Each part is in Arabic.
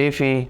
ايه في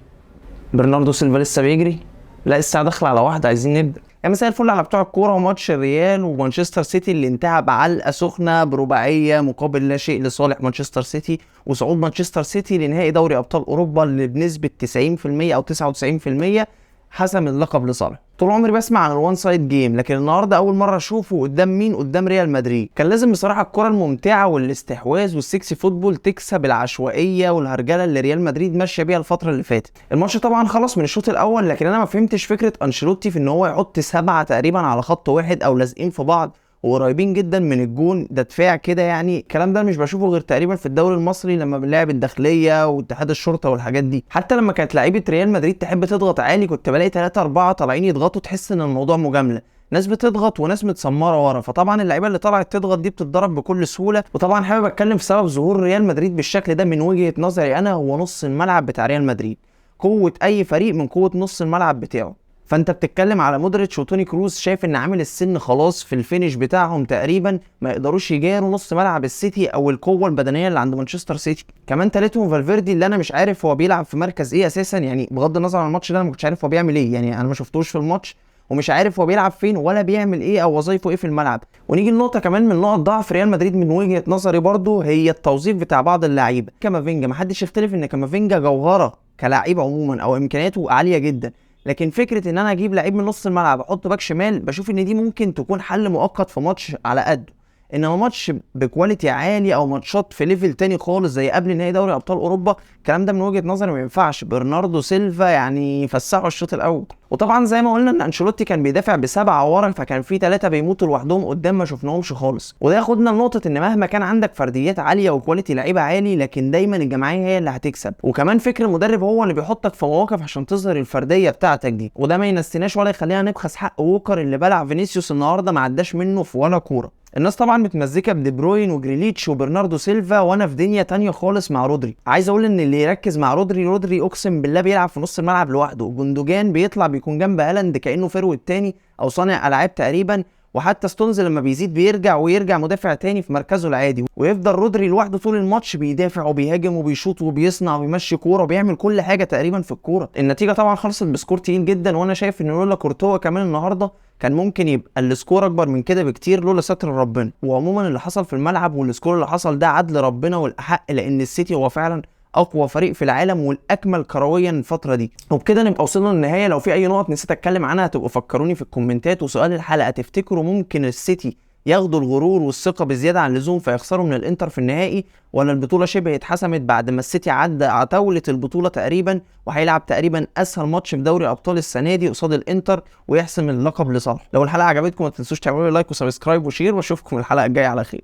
برناردو سيلفا لسه بيجري؟ لا الساعه داخله على واحده، عايزين نبدا. يا مساء الفل على بتوع الكوره. وماتش الريال ومانشستر سيتي اللي انتهى بعلقه سخنه برباعيه مقابل لا شيء لصالح مانشستر سيتي، وصعود مانشستر سيتي لنهائي دوري ابطال اوروبا اللي بنسبه 90% او 99% حسم اللقب لصالحه. طول عمري بسمع عن الوان سايد جيم، لكن النهارده اول مره اشوفه قدام مين؟ قدام ريال مدريد. كان لازم بصراحه الكره الممتعه والاستحواذ والسكسي فوتبول تكسب العشوائيه والهرجله اللي ريال مدريد ماشيه بيها الفتره اللي فاتت. الماتش طبعا خلص من الشوط الاول، لكن انا ما فهمتش فكره انشيلوتي في ان هو يحط 7 تقريبا على خط واحد او لازقين في بعض وقريبين جدا من الجون. ده دفاع كده يعني. الكلام ده مش بشوفه غير تقريبا في الدوري المصري لما بنلعب الداخليه واتحاد الشرطه والحاجات دي. حتى لما كانت لعيبه ريال مدريد تحب تضغط عالي كنت بلاقي 3 4 طالعين يضغطوا، تحس ان الموضوع مجامله، ناس بتضغط وناس متسمره ورا. فطبعا اللعيبه اللي طلعت تضغط دي بتتضرب بكل سهوله. وطبعا حابب اتكلم في سبب ظهور ريال مدريد بالشكل ده من وجهه نظري انا، هو نص الملعب بتاع ريال مدريد. قوه اي فريق من قوه نص الملعب بتاعه. فانت بتتكلم على مودريتش وتوني كروز، شايف ان عامل السن خلاص في الفينش بتاعهم تقريبا، ما يقدروش يجاروا نص ملعب السيتي او القوه البدنيه اللي عند مانشستر سيتي. كمان تالتهم فالفيردي اللي انا مش عارف هو بيلعب في مركز ايه اساسا، يعني بغض النظر عن الماتش ده انا ما كنتش عارف هو بيعمل ايه، يعني انا ما شفتوش في الماتش ومش عارف هو بيلعب فين ولا بيعمل ايه او وظيفه ايه في الملعب. ونيجي لنقطه كمان من نقط ضعف ريال مدريد من وجهه نظري برضو، هي التوظيف بتاع بعض اللعيبه. كامافينجا ما حدش يختلف ان كامافينجا جوهره كلاعب عموما او امكانياته عاليه جدا، لكن فكره ان انا اجيب لعيب من نص الملعب احطه باك شمال بشوف ان دي ممكن تكون حل مؤقت في ماتش على قده. انما ماتش بكواليتي عالي او ماتشات في ليفل تاني خالص زي قبل نهائي دوري ابطال اوروبا، الكلام ده من وجهه نظري ما ينفعش. برناردو سيلفا يعني فسحوا الشوط الاول. وطبعا زي ما قلنا ان انشيلوتي كان بيدافع ب7 ورا، فكان في 3 بيموتوا لوحدهم قدام ما شفناهمش خالص. وده ياخدنا لنقطه ان مهما كان عندك فرديات عاليه وكواليتي لعيبه عالي، لكن دايما الجماعيه هي اللي هتكسب. وكمان فكر المدرب هو اللي بيحطك في مواقف عشان تظهر الفرديه بتاعتك دي، وده ما ينسيناش ولا يخلينا نبخس حق ووكر اللي بلع فينيسيوس النهارده ما عداش منه في ولا كوره. الناس طبعا متمزكه بدي بروين وجريليتش وبرناردو سيلفا، وانا في دنيا تانية خالص مع رودري. عايز اقول ان اللي يركز مع رودري اقسم بالله بيلعب في نص الملعب لوحده. جندوجان بيطلع بيكون جنب هالاند كانه فيرو التاني او صانع العاب تقريبا، وحتى ستونز لما بيزيد ويرجع مدافع تاني في مركزه العادي، ويفضل رودري لوحده طول الماتش بيدافع وبيهاجم وبيشوط وبيصنع وبيمشي كوره وبيعمل كل حاجه تقريبا في الكوره. النتيجه طبعا خلصت بسكور تقيل جدا، وانا شايف ان لولا كورتوا كمان النهارده كان ممكن يبقى السكور اكبر من كده بكتير لولا ستر ربنا. وعموما اللي حصل في الملعب والسكور اللي حصل ده عدل ربنا والاحق، لان السيتي هو فعلا اقوى فريق في العالم والاكمل كرويا الفتره دي. وبكده نبقى وصلنا للنهايه. لو في اي نقط نسيت اتكلم عنها تبقوا فكروني في الكومنتات. وسؤال الحلقه، تفتكروا ممكن السيتي ياخدوا الغرور والثقه بزياده عن اللزوم فيخسروا من الانتر في النهائي، ولا البطوله شبه اتحسمت بعد ما السيتي عدى عتاوله البطوله تقريبا وهيلعب تقريبا اسهل ماتش في دوري ابطال السنه دي قصاد الانتر ويحسم اللقب لصالحه؟ لو الحلقه عجبتكم ما تنسوش تعملوا لي لايك وسبسكرايب وشير، واشوفكم الحلقه الجايه على خير.